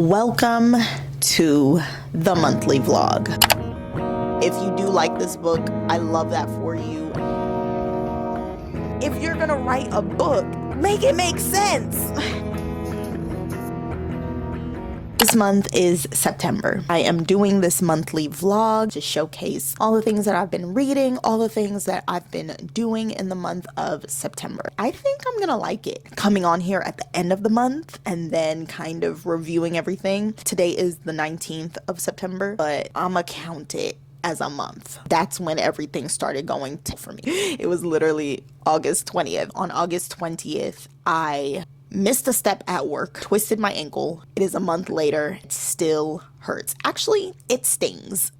Welcome to the monthly vlog. If you do like this book, I love that for you. If you're gonna write a book, make it make sense. This month is September. I am doing this monthly vlog to showcase all the things that I've been reading, all the things that I've been doing in the month of September. I think I'm gonna like it. Coming on here at the end of the month and then kind of reviewing everything. Today is the 19th of September, but I'ma count it as a month. That's when everything started going for me. It was literally August 20th. On August 20th, I missed a step at work, twisted my ankle. It is a month later. It still hurts. Actually, it stings.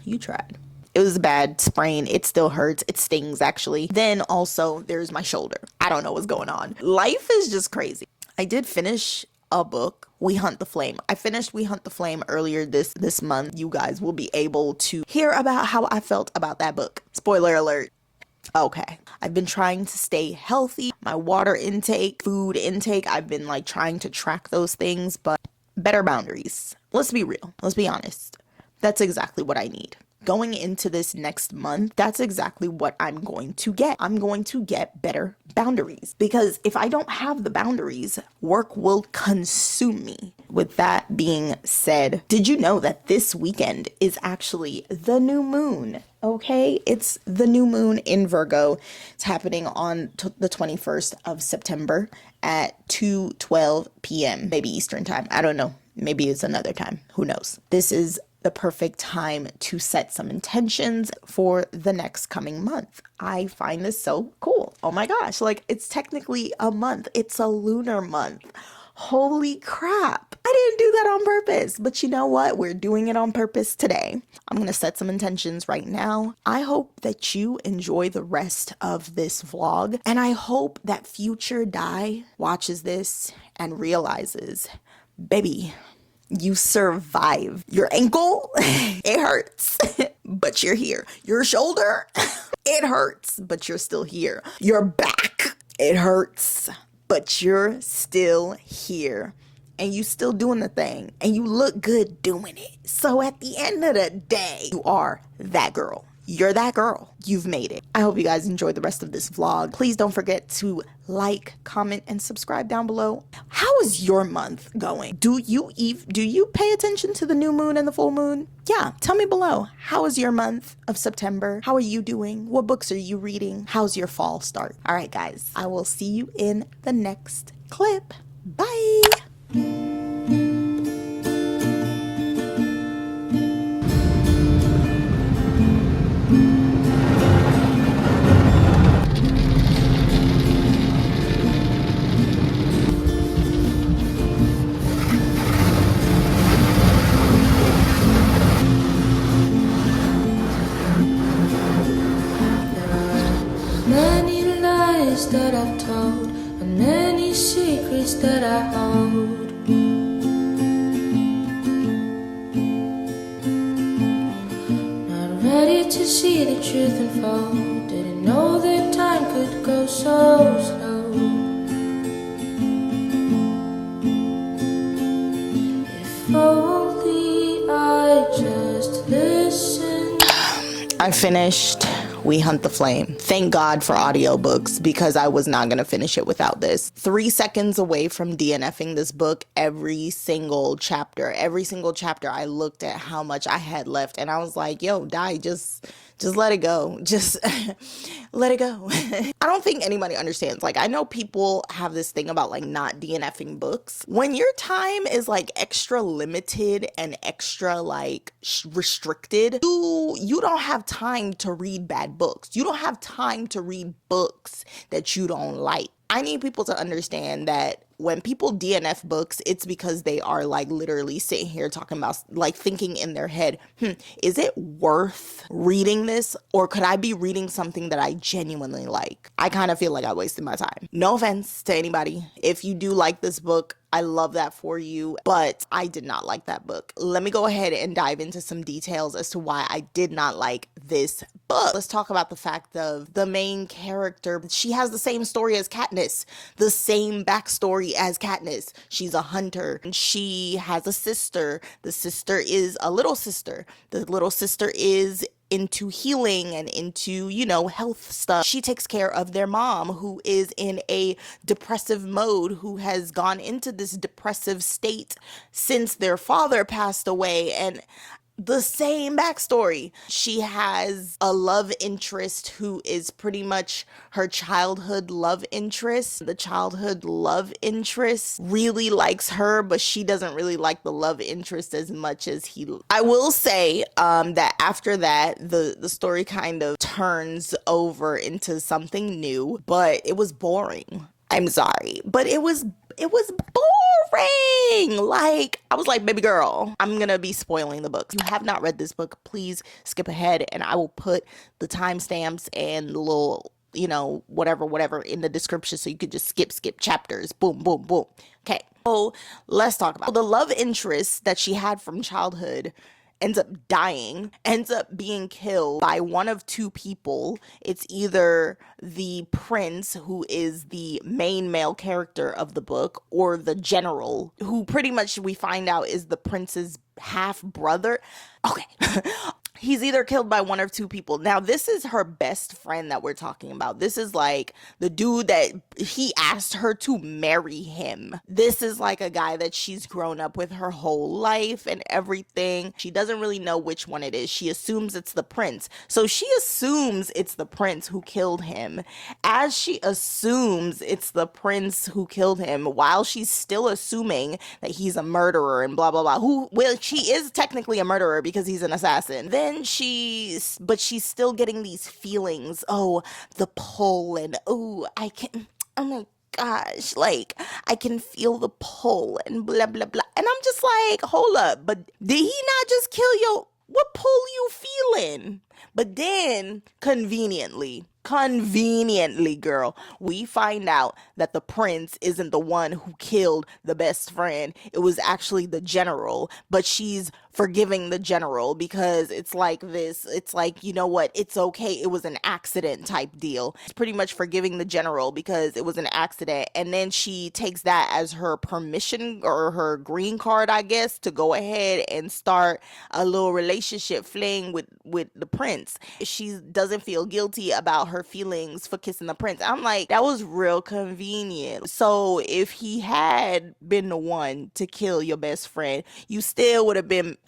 You tried. It was a bad sprain. It still hurts. It stings, actually. Then also, there's my shoulder. I don't know what's going on. Life is just crazy. I did finish a book, We Hunt the Flame. I finished We Hunt the Flame earlier this month. You guys will be able to hear about how I felt about that book. Spoiler alert. Okay, I've been trying to stay healthy, my water intake, food intake, I've been like trying to track those things, but better boundaries. Let's be real, let's be honest. That's exactly what I need. Going into this next month, that's exactly what I'm going to get. I'm going to get better boundaries, because if I don't have the boundaries, work will consume me. With that being said, did you know that this weekend is actually the new moon? Okay, it's the new moon in Virgo. It's happening on the 21st of September at 2:12 p.m. maybe Eastern time. I don't know. Maybe it's another time. Who knows? This is the perfect time to set some intentions for the next coming month. I find this so cool. Oh my gosh, like it's technically a month. It's a lunar month. Holy crap. I didn't do that on purpose, but you know what? We're doing it on purpose today. I'm going to set some intentions right now. I hope that you enjoy the rest of this vlog, and I hope that future Di watches this and realizes, baby, you survived. Your ankle, it hurts, but you're here. Your shoulder, it hurts, but you're still here. Your back, it hurts, but you're still here. And you still doing the thing. And you look good doing it. So at the end of the day, you are that girl. You're that girl. You've made it. I hope you guys enjoyed the rest of this vlog. Please don't forget to like, comment, and subscribe down below. How is your month going? Do you pay attention to the new moon and the full moon? Yeah, tell me below. How is your month of September? How are you doing? What books are you reading? How's your fall start? All right, guys. I will see you in the next clip. Bye. That I've told, and many secrets that I hold. Not ready to see the truth unfold. Didn't know that time could go so slow. If only I just listened. I finished We Hunt the Flame. Thank God for audiobooks, because I was not going to finish it without this. 3 seconds away from DNFing this book. Every single chapter I looked at how much I had left, and I was like, yo, Di, just let it go. Just let it go. I don't think anybody understands. Like, I know people have this thing about like not DNFing books. When your time is like extra limited and extra like restricted, you don't have time to read bad books. You don't have time to read books that you don't like. I need people to understand that when people DNF books, it's because they are like literally sitting here talking about like thinking in their head, is it worth reading this? Or could I be reading something that I genuinely like? I kind of feel like I wasted my time. No offense to anybody. If you do like this book, I love that for you, but I did not like that book. Let me go ahead and dive into some details as to why I did not like this book. Let's talk about the fact of the main character. She has the same story as Katniss. Katniss, the same backstory as Katniss. She's a hunter. She has a sister. The sister is a little sister. The little sister is into healing and into, health stuff. She takes care of their mom, who is in a depressive mode, who has gone into this depressive state since their father passed away. And the same backstory. She has a love interest who is pretty much her childhood love interest. The childhood love interest really likes her, but she doesn't really like the love interest as much as he. I will say that after that, the story kind of turns over into something new, but it was boring. I'm sorry, but it was boring. Like, I was like, baby girl, I'm gonna be spoiling the book. If you have not read this book, please skip ahead, and I will put the timestamps and the little, whatever in the description, so you could just skip chapters. Boom, boom, boom. Okay, so let's talk about the love interest that she had from childhood. Ends up dying, ends up being killed by one of two people. It's either the prince, who is the main male character of the book, or the general, who pretty much we find out is the prince's half brother. Okay. He's either killed by one or two people. Now, this is her best friend that we're talking about. This is like the dude that he asked her to marry him. This is like a guy that she's grown up with her whole life and everything. She doesn't really know which one it is. She assumes it's the prince. So she assumes it's the prince who killed him. As she assumes it's the prince who killed him, while she's still assuming that he's a murderer and blah, blah, blah. Well, she is technically a murderer because he's an assassin. Then she's still getting these feelings. Oh, the pull, and oh my gosh, like, I can feel the pull and blah, blah, blah. And I'm just like, hold up, but did he not just kill you? What pull you feeling? But then, conveniently, girl, we find out that the prince isn't the one who killed the best friend. It was actually the general, but she's forgiving the general because it's like this. It's like, you know what? It's okay. It was an accident type deal. It's pretty much forgiving the general because it was an accident. And then she takes that as her permission or her green card, I guess, to go ahead and start a little relationship fling with the prince. She doesn't feel guilty about her feelings for kissing the prince. I'm like, that was real convenient. So if he had been the one to kill your best friend, you still would have been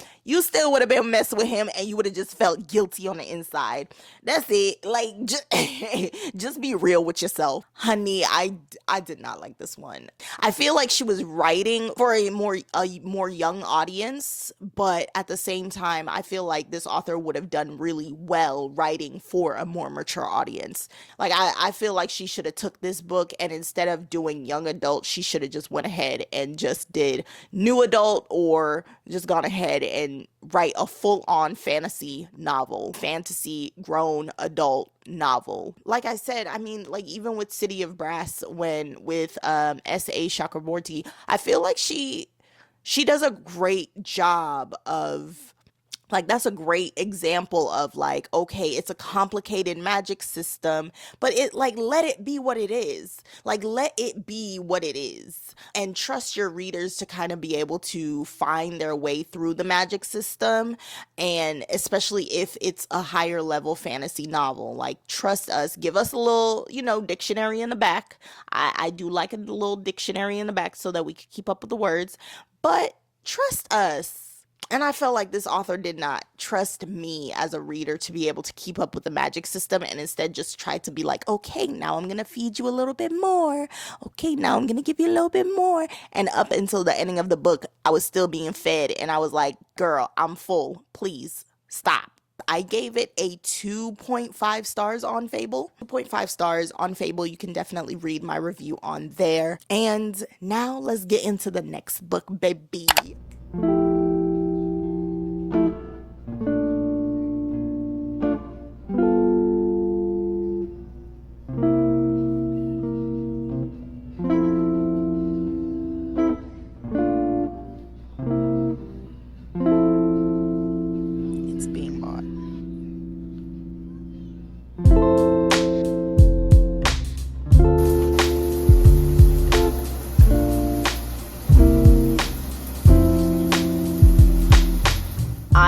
messing with him, and you would have just felt guilty on the inside. That's it. Like, just be real with yourself. Honey, I did not like this one. I feel like she was writing for a more young audience, but at the same time, I feel like this author would have done really well writing for a more mature audience. Like, I feel like she should have took this book, and instead of doing young adult, she should have just went ahead and just did new adult, or just gone ahead and write a full-on fantasy grown adult novel. Like I said, I mean, like, even with City of Brass, with S.A. Chakraborty, I feel like she does a great job of, like, that's a great example of, like, okay, it's a complicated magic system, but let it be what it is. Like, let it be what it is. And trust your readers to kind of be able to find their way through the magic system. And especially if it's a higher level fantasy novel, like, trust us, give us a little, dictionary in the back. I do like a little dictionary in the back so that we can keep up with the words, but trust us. And I felt like this author did not trust me as a reader to be able to keep up with the magic system, and instead just tried to be like, okay, now I'm going to feed you a little bit more. Okay, now I'm going to give you a little bit more. And up until the ending of the book, I was still being fed, and I was like, girl, I'm full. Please stop. I gave it a 2.5 stars on Fable. 2.5 stars on Fable. You can definitely read my review on there. And now let's get into the next book, baby.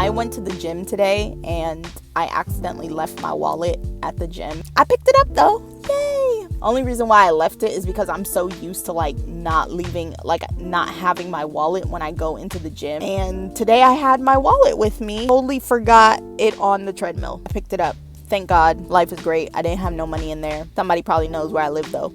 I went to the gym today and I accidentally left my wallet at the gym. I picked it up though. Yay! Only reason why I left it is because I'm so used to like not having my wallet when I go into the gym. And today I had my wallet with me. Totally forgot it on the treadmill. I picked it up. Thank God. Life is great. I didn't have no money in there. Somebody probably knows where I live though.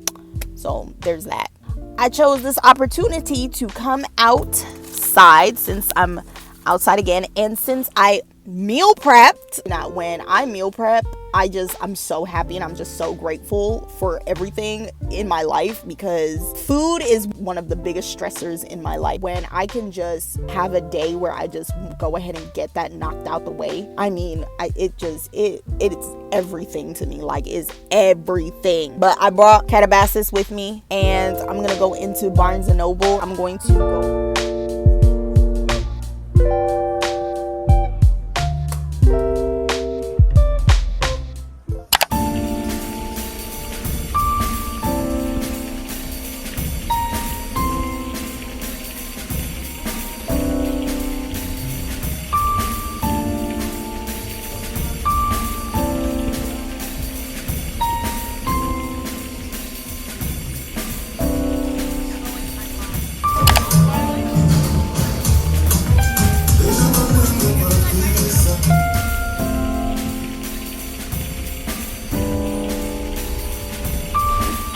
So there's that. I chose this opportunity to come outside since I'm outside again, and since I meal prepped. Now when I meal prep, I'm so happy and I'm just so grateful for everything in my life, because food is one of the biggest stressors in my life. When I can just have a day where I just go ahead and get that knocked out the way, I mean, it's everything to me. Like, it's everything. But I brought Katabasis with me, and I'm gonna go into Barnes and Noble. I'm going to go.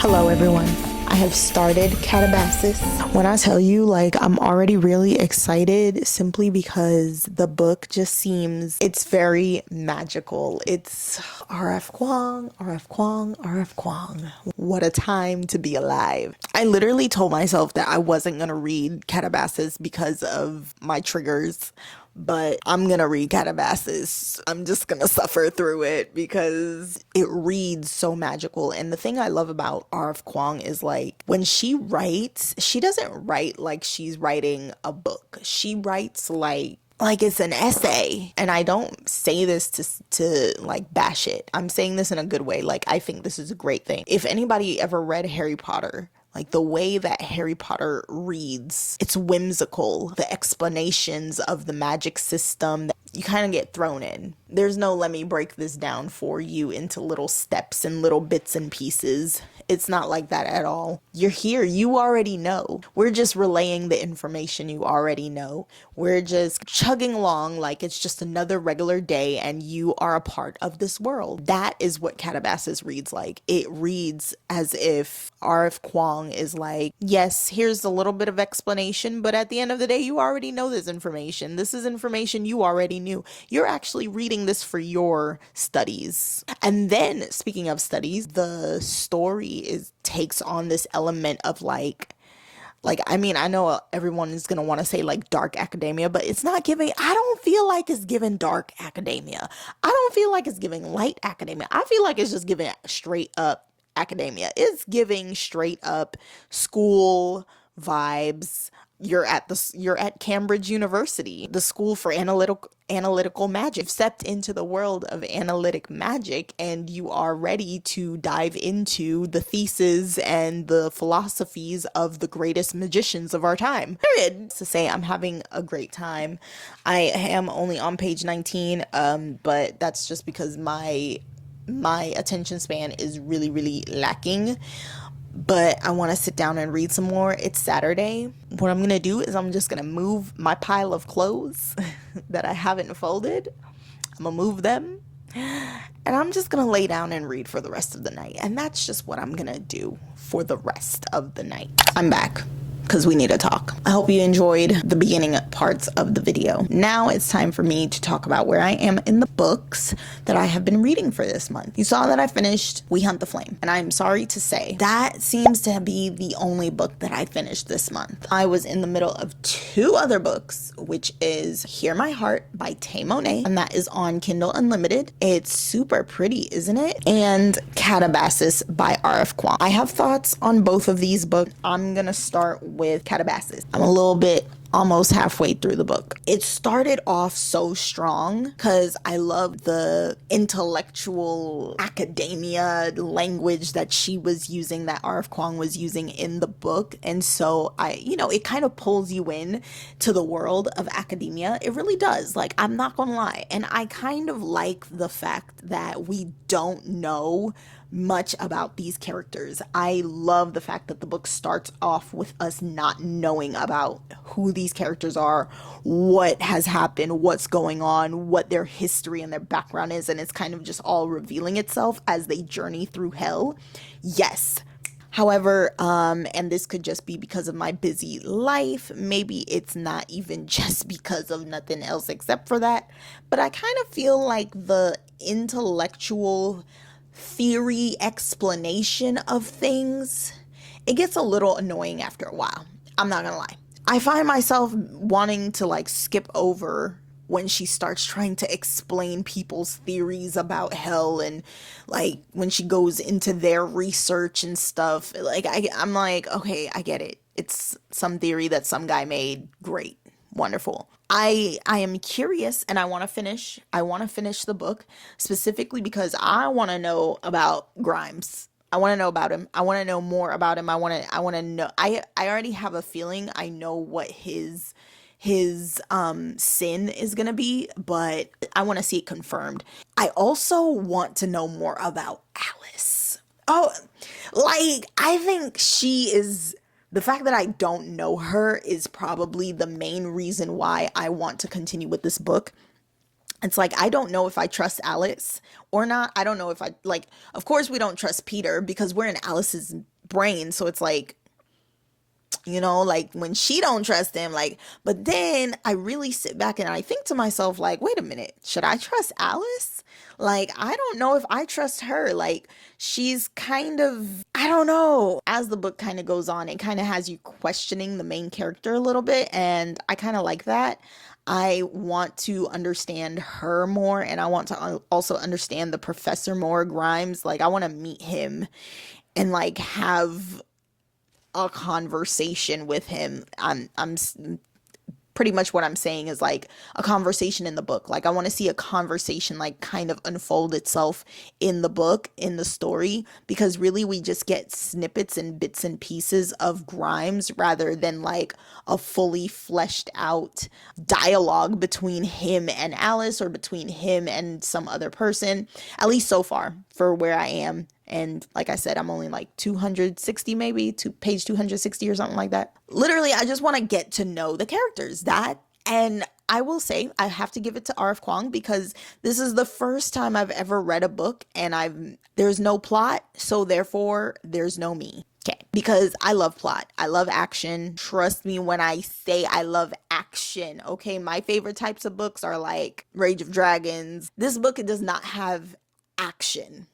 Hello everyone, I have started Katabasis. When I tell you, like, I'm already really excited simply because the book just seems, it's very magical. It's RF Kuang, RF Kuang, RF Kuang. What a time to be alive. I literally told myself that I wasn't gonna read Katabasis because of my triggers, but I'm gonna read Katabasis. I'm just gonna suffer through it because it reads so magical. And the thing I love about RF Kuang is, like, when she writes, she doesn't write like she's writing a book. She writes like it's an essay. And I don't say this to like bash it. I'm saying this in a good way. Like, I think this is a great thing. If anybody ever read Harry Potter, like, the way that Harry Potter reads, it's whimsical. The explanations of the magic system, that you kind of get thrown in. There's no let me break this down for you into little steps and little bits and pieces. It's not like that at all. You're here. You already know. We're just relaying the information you already know. We're just chugging along like it's just another regular day and you are a part of this world. That is what Katabasis reads like. It reads as if RF Kuang is like, yes, here's a little bit of explanation, but at the end of the day, you already know this information. This is information you already knew. You're actually reading this for your studies. And then, speaking of studies, the story takes on this element of like, I mean, I know everyone is going to want to say like dark academia, but it's not giving, I don't feel like it's giving dark academia. I don't feel like it's giving light academia. I feel like it's just giving straight up academia. It's giving straight up school vibes. You're at Cambridge University, the school for analytical magic. You've stepped into the world of analytic magic and you are ready to dive into the theses and the philosophies of the greatest magicians of our time. Period. To say I'm having a great time. I am only on page 19, but that's just because my attention span is really, really lacking. But I want to sit down and read some more. It's Saturday. What I'm going to do is I'm just going to move my pile of clothes that I haven't folded. I'm going to move them. And I'm just going to lay down and read for the rest of the night. And that's just what I'm going to do for the rest of the night. I'm back, because we need to talk. I hope you enjoyed the beginning parts of the video. Now it's time for me to talk about where I am in the books that I have been reading for this month. You saw that I finished We Hunt the Flame, and I'm sorry to say that seems to be the only book that I finished this month. I was in the middle of two other books, which is Hear My Heart by Monae, and that is on Kindle Unlimited. It's super pretty, isn't it? And Katabasis by RF Kuang. I have thoughts on both of these books. I'm gonna start with Katabasis. I'm a little bit almost halfway through the book. It started off so strong because I love the intellectual academia language that she was using, that R.F. Kuang was using in the book. And so it kind of pulls you in to the world of academia. It really does. Like, I'm not gonna lie. And I kind of like the fact that we don't know much about these characters. I love the fact that the book starts off with us not knowing about who these characters are, what has happened, what's going on, what their history and their background is, and it's kind of just all revealing itself as they journey through hell. Yes. However, and this could just be because of my busy life, maybe it's not even just because of nothing else except for that, but I kind of feel like the intellectual theory explanation of things, it gets a little annoying after a while. I'm not gonna lie. I find myself wanting to like skip over when she starts trying to explain people's theories about hell, and like when she goes into their research and stuff. Like I'm like, okay, I get it. It's some theory that some guy made. Great. Wonderful. I am curious, and I want to finish the book, specifically because I want to know about Grimes. I want to know about him. I want to know more about him. I want to know. I already have a feeling I know what his sin is going to be, but I want to see it confirmed. I also want to know more about Alice. Oh, like, I think she is, the fact that I don't know her is probably the main reason why I want to continue with this book. It's like, I don't know if I trust Alice or not. I don't know if of course we don't trust Peter because we're in Alice's brain. So it's like, like when she don't trust him, like, but then I really sit back and I think to myself, like, wait a minute, should I trust Alice? Like, I don't know if I trust her. Like, she's kind of, I don't know. As the book kind of goes on, it kind of has you questioning the main character a little bit. And I kind of like that. I want to understand her more. And I want to also understand the Professor more, Grimes. Like, I want to meet him and like have a conversation with him. I'm pretty much what I'm saying is like a conversation in the book. Like, I want to see a conversation like kind of unfold itself in the book, in the story, because really we just get snippets and bits and pieces of Grimes rather than like a fully fleshed out dialogue between him and Alice or between him and some other person, at least so far for where I am. And like I said, I'm only like 260, maybe to page 260 or something like that. Literally, I just want to get to know the characters. And I will say, I have to give it to R.F. Kuang because this is the first time I've ever read a book and there's no plot. So therefore, there's no me. Okay. Because I love plot. I love action. Trust me when I say I love action. Okay. My favorite types of books are like Rage of Dragons. This book, it does not have action.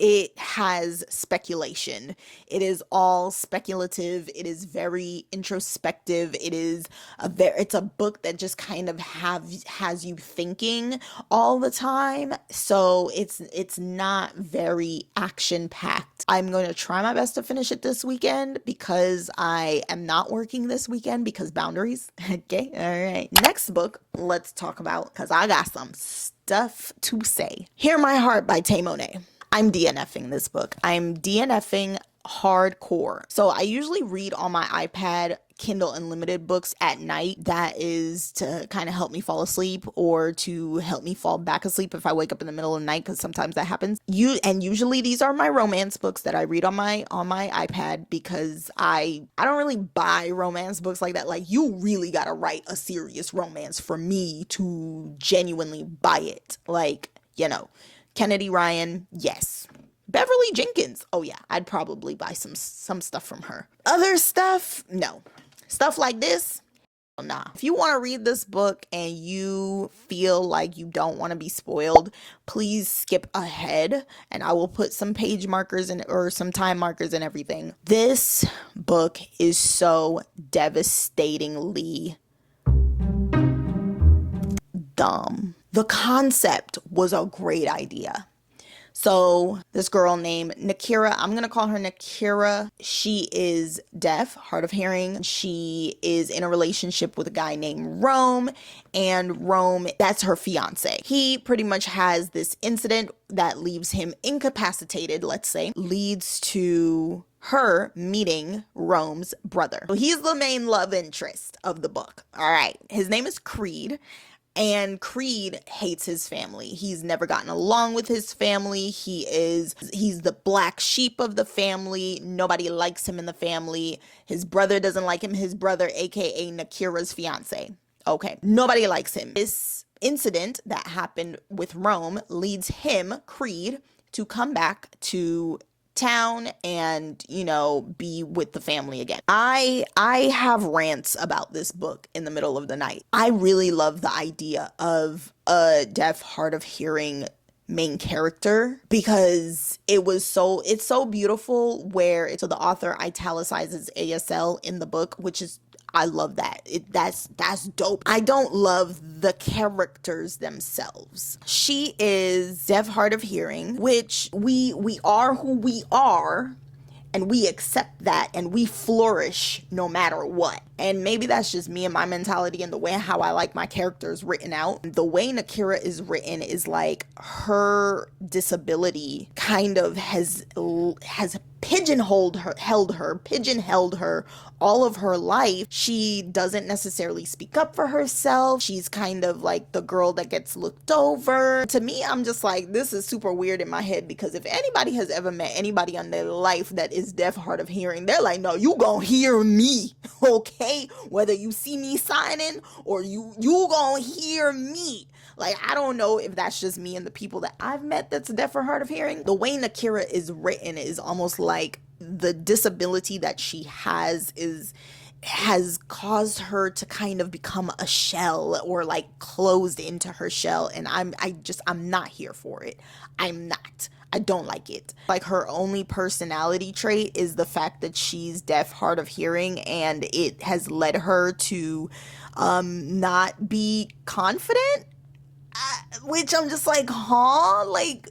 It has speculation. It is all speculative. It is very introspective. It's a book that just kind of has you thinking all the time. So it's not very action packed. I'm going to try my best to finish it this weekend because I am not working this weekend because boundaries. Okay. All right. Next book, let's talk about, because I got some stuff to say. Hear My Heart by Monae. I'm DNFing this book. I'm DNFing hardcore. So I usually read on my iPad Kindle Unlimited books at night. That is to kind of help me fall asleep or to help me fall back asleep if I wake up in the middle of the night, because sometimes that happens. Usually these are my romance books that I read on my iPad because I don't really buy romance books like that. Like, you really gotta write a serious romance for me to genuinely buy it. Like, Kennedy Ryan, yes. Beverly Jenkins, oh yeah, I'd probably buy some stuff from her. Other stuff, no. Stuff like this, nah. If you want to read this book and you feel like you don't want to be spoiled, please skip ahead and I will put some page markers or some time markers and everything. This book is so devastatingly dumb. The concept was a great idea. So this girl named Nakira, I'm going to call her Nakira. She is deaf, hard of hearing. She is in a relationship with a guy named Rome, and Rome, that's her fiance. He pretty much has this incident that leaves him incapacitated, let's say, leads to her meeting Rome's brother. So he's the main love interest of the book. All right. His name is Creed. And Creed hates his family. He's never gotten along with his family. He's the black sheep of the family. Nobody likes him in the family. His brother doesn't like him. His brother, aka Nakira's fiance. Okay. Nobody likes him. This incident that happened with Rome leads him, Creed, to come back to town and, you know, be with the family again. I have rants about this book in the middle of the night. I really love the idea of a deaf, hard of hearing main character because it's so beautiful where so the author italicizes ASL in the book, which is, I love that. That's dope. I don't love the characters themselves. She is deaf, hard of hearing, which we are who we are, and we accept that, and we flourish no matter what. And maybe that's just me and my mentality and the way how I like my characters written out. The way Nakira is written is like her disability kind of has pigeonholed her all of her life. She doesn't necessarily speak up for herself. She's kind of like the girl that gets looked over. To me, I'm just like, this is super weird in my head, because if anybody has ever met anybody in their life that is deaf, hard of hearing, they're like, no, you gonna hear me, okay? Whether you see me signing or you gonna hear me. Like, I don't know if that's just me and the people that I've met that's deaf or hard of hearing. The way Nakira is written is almost like the disability that she has caused her to kind of become a shell, or like closed into her shell. And I'm not here for it. I don't like it. Like, her only personality trait is the fact that she's deaf, hard of hearing, and it has led her to not be confident. Which I'm just like, huh? Like,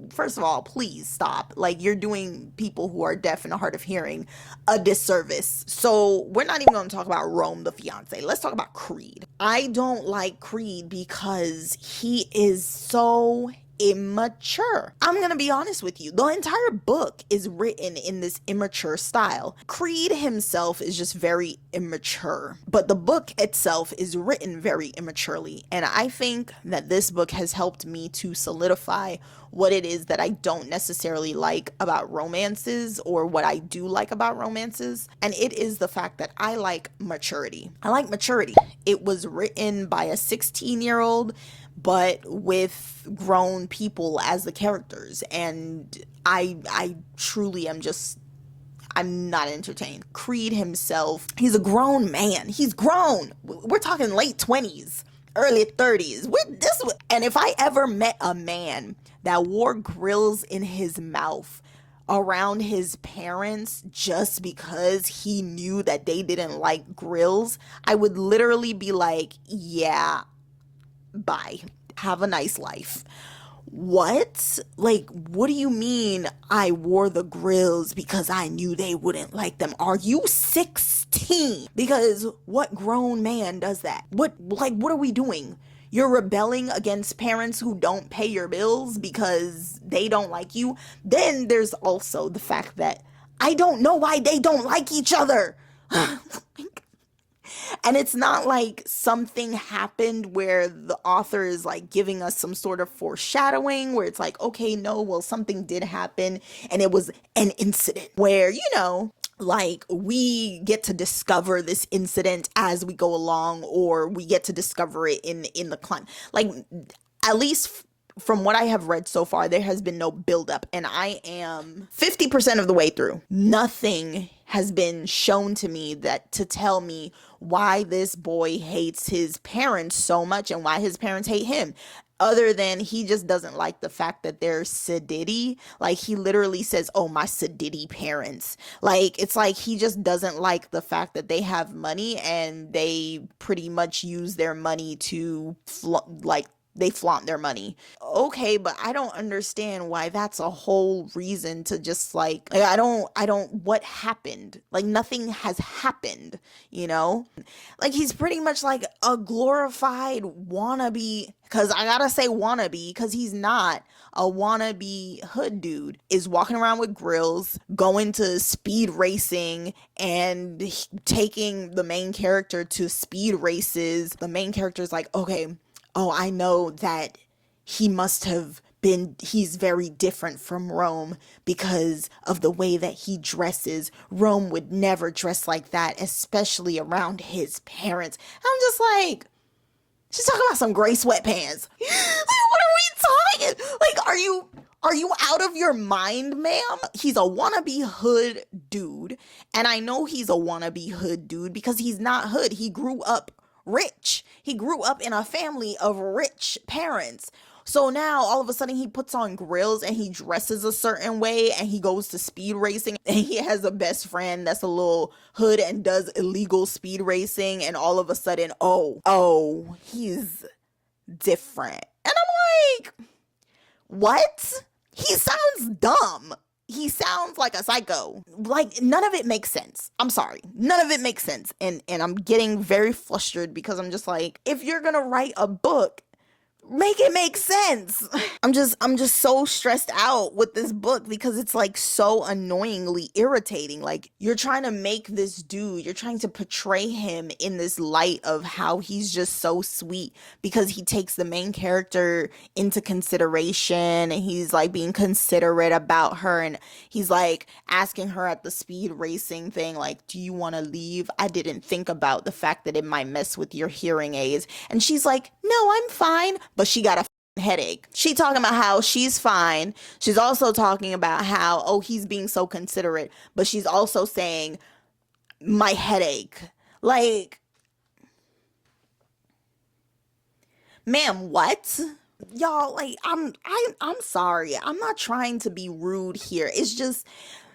first of all, please stop. Like, you're doing people who are deaf and hard of hearing a disservice. So we're not even going to talk about Rome, the fiance. Let's talk about Creed. I don't like Creed because he is so immature. I'm gonna be honest with you. The entire book is written in this immature style. Creed himself is just very immature, but the book itself is written very immaturely. And I think that this book has helped me to solidify what it is that I don't necessarily like about romances, or what I do like about romances. And it is the fact that I like maturity. It was written by a 16-year-old, but with grown people as the characters. And I truly am just, I'm not entertained. Creed himself, he's a grown man. He's grown. We're talking late 20s, early 30s. And if I ever met a man that wore grills in his mouth around his parents just because he knew that they didn't like grills, I would literally be like, yeah, bye. Have a nice life. What? Like, what do you mean I wore the grills because I knew they wouldn't like them? Are you 16? Because what grown man does that? What are we doing? You're rebelling against parents who don't pay your bills because they don't like you. Then there's also the fact that I don't know why they don't like each other. And it's not like something happened where the author is like giving us some sort of foreshadowing where it's like, okay, no, well, something did happen and it was an incident where, you know, like, we get to discover this incident as we go along, or we get to discover it in the climb. Like, at least from what I have read so far, there has been no buildup, and I am 50% of the way through. Nothing has been shown to me to tell me why this boy hates his parents so much and why his parents hate him. Other than he just doesn't like the fact that they're sedity. Like, he literally says, oh, my sedity parents. Like, it's like he just doesn't like the fact that they have money and they pretty much use their money to they flaunt their money. Okay, but I don't understand why that's a whole reason to just like I don't what happened? Like nothing has happened, you know? Like he's pretty much like a glorified wannabe, cuz I got to say wannabe cuz he's not a wannabe hood dude, is walking around with grills, going to speed racing and taking the main character to speed races. The main character is like, okay, oh, I know that he's very different from Rome because of the way that he dresses. Rome would never dress like that, especially around his parents. I'm just like, she's talking about some gray sweatpants. Like, what are we talking? Like, are you out of your mind, ma'am? He's a wannabe hood dude. And I know he's a wannabe hood dude because he's not hood. He grew up rich. He grew up in a family of rich parents. So now all of a sudden he puts on grills and he dresses a certain way and he goes to speed racing and he has a best friend that's a little hood and does illegal speed racing, and all of a sudden, oh, he's different. And I'm like, what? He sounds dumb. He sounds like a psycho. Like, none of it makes sense. I'm sorry. None of it makes sense. And I'm getting very flustered because I'm just like, if you're gonna write a book, make it make sense. I'm just so stressed out with this book because it's like so annoyingly irritating. Like, you're trying to make this dude, you're trying to portray him in this light of how he's just so sweet because he takes the main character into consideration and he's like being considerate about her, and he's like asking her at the speed racing thing, like, do you want to leave? I didn't think about the fact that it might mess with your hearing aids. And she's like, no, I'm fine. But she got a headache. She talking about how she's fine. She's also talking about how, oh, he's being so considerate. But she's also saying, my headache. Like, ma'am, what? Y'all, like, I'm sorry. I'm not trying to be rude here. It's just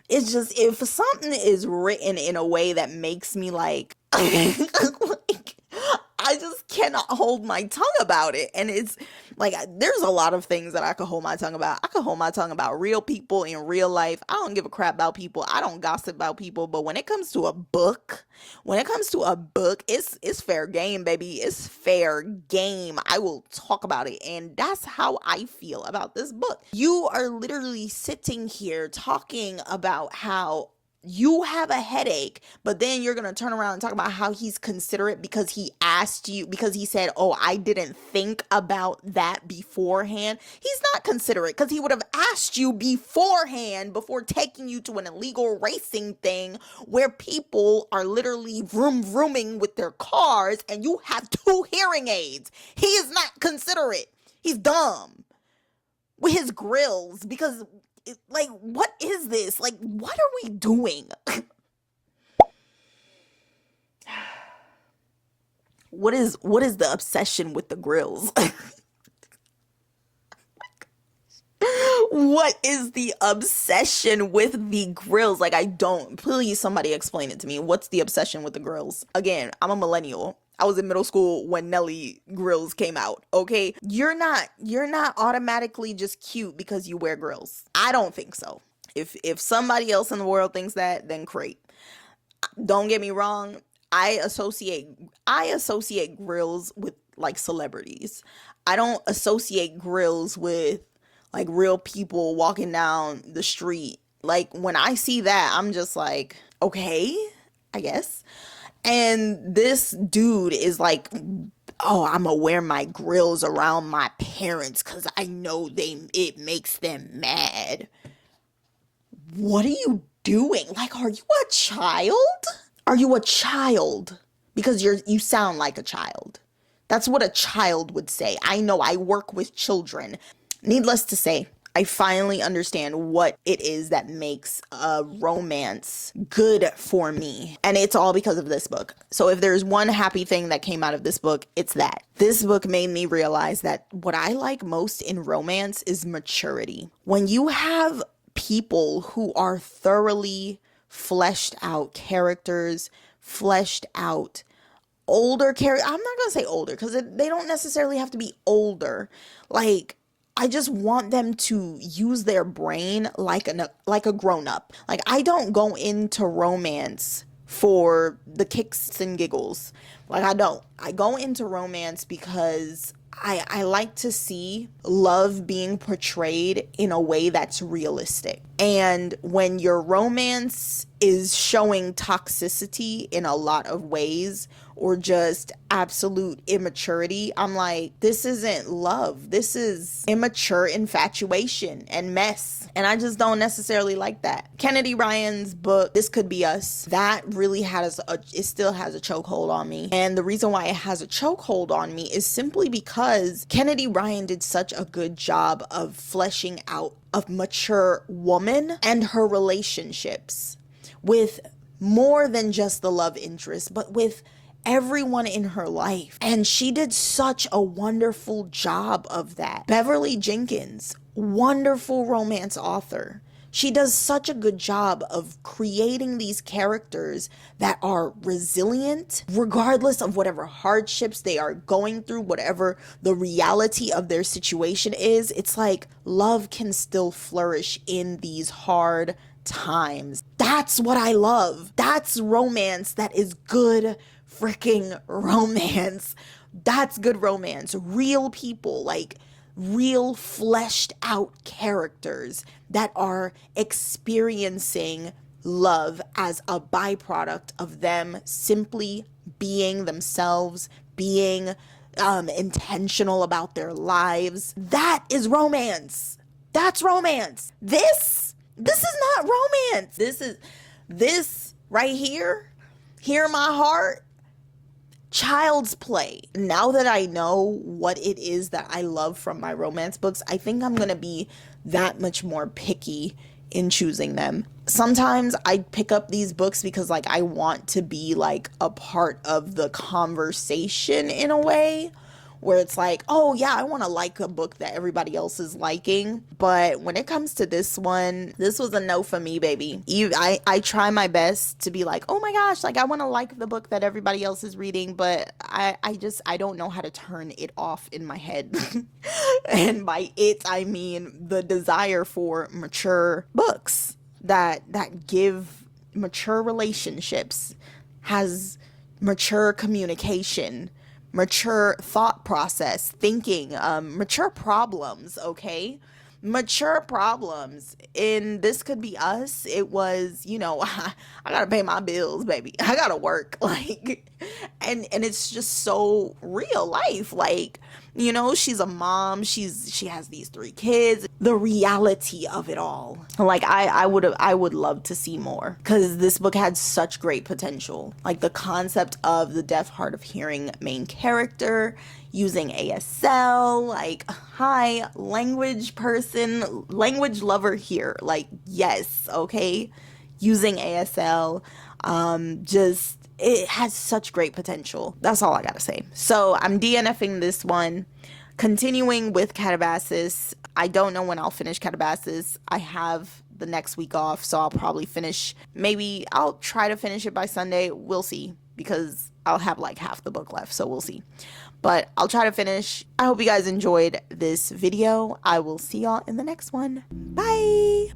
if something is written in a way that makes me like like, I just cannot hold my tongue about it. And it's like, there's a lot of things that I could hold my tongue about. I could hold my tongue about real people in real life. I don't give a crap about people. I don't gossip about people. But when it comes to a book, it's fair game, baby. It's fair game. I will talk about it. And that's how I feel about this book. You are literally sitting here talking about how you have a headache, but then you're going to turn around and talk about how he's considerate because he asked you, because he said, oh, I didn't think about that beforehand. He's not considerate because he would have asked you beforehand before taking you to an illegal racing thing where people are literally vrooming with their cars and you have 2 hearing aids. He is not considerate. He's dumb with his grills because like, what is this? Like, what are we doing? What is the obsession with the grills? What is the obsession with the grills? Like, please somebody explain it to me. What's the obsession with the grills? Again, I'm a millennial. I was in middle school when Nelly grills came out, okay? You're not automatically just cute because you wear grills. I don't think so. If somebody else in the world thinks that, then great. Don't get me wrong. I associate grills with like celebrities. I don't associate grills with like real people walking down the street. Like, when I see that, I'm just like, okay, I guess. And this dude is like, oh, I'm gonna wear my grills around my parents because I know it makes them mad. What are you doing? Like, are you a child? Are you a child? Because you sound like a child. That's what a child would say. I know, I work with children. Needless to say, I finally understand what it is that makes a romance good for me. And it's all because of this book. So if there's one happy thing that came out of this book, it's that. This book made me realize that what I like most in romance is maturity. When you have people who are thoroughly fleshed out characters, fleshed out older character. I'm not gonna say older because they don't necessarily have to be older. Like, I just want them to use their brain like a grown up. Like, I don't go into romance for the kicks and giggles. Like, I don't. I go into romance because I like to see love being portrayed in a way that's realistic. And when your romance is showing toxicity in a lot of ways, or just absolute immaturity, I'm like, this isn't love. This is immature infatuation and mess. And I just don't necessarily like that. Kennedy Ryan's book, This Could Be Us, that really it still has a chokehold on me. And the reason why it has a chokehold on me is simply because Kennedy Ryan did such a good job of fleshing out a mature woman and her relationships with more than just the love interest, but with everyone in her life. And she did such a wonderful job of that. Beverly Jenkins, wonderful romance author. She does such a good job of creating these characters that are resilient, regardless of whatever hardships they are going through, whatever the reality of their situation is. It's like love can still flourish in these hard times. That's what I love. That's romance that is good freaking romance. That's good romance. Real people, like real fleshed out characters that are experiencing love as a byproduct of them simply being themselves, being intentional about their lives. That is romance. That's romance. This is not romance. This right here, hear my heart, child's play. Now that I know what it is that I love from my romance books, I think I'm gonna be that much more picky in choosing them. Sometimes I pick up these books because like I want to be like a part of the conversation in a way, where it's like, oh yeah, I want to like a book that everybody else is liking. But when it comes to this one, this was a no for me, baby. I try my best to be like, oh my gosh, like I want to like the book that everybody else is reading, but I don't know how to turn it off in my head. And by it, I mean the desire for mature books that give mature relationships, has mature communication, mature thought process, thinking, mature problems, okay? Mature problems. In This Could Be Us, it was, I gotta pay my bills, baby. I gotta work, like, and it's just so real life. Like, she's a mom, she has these 3 kids, the reality of it all. Like, I would love to see more, because this book had such great potential. Like, the concept of the deaf hard of hearing main character using ASL, like, hi, language person, language lover here, like, yes, okay, using ASL, it has such great potential. That's all I gotta say. So I'm DNFing this one. Continuing with Katabasis, I don't know when I'll finish Katabasis. I have the next week off, so I'll probably finish, maybe I'll try to finish it by Sunday. We'll see, because I'll have like half the book left, so we'll see. But I'll try to finish. I hope you guys enjoyed this video. I will see y'all in the next one. Bye!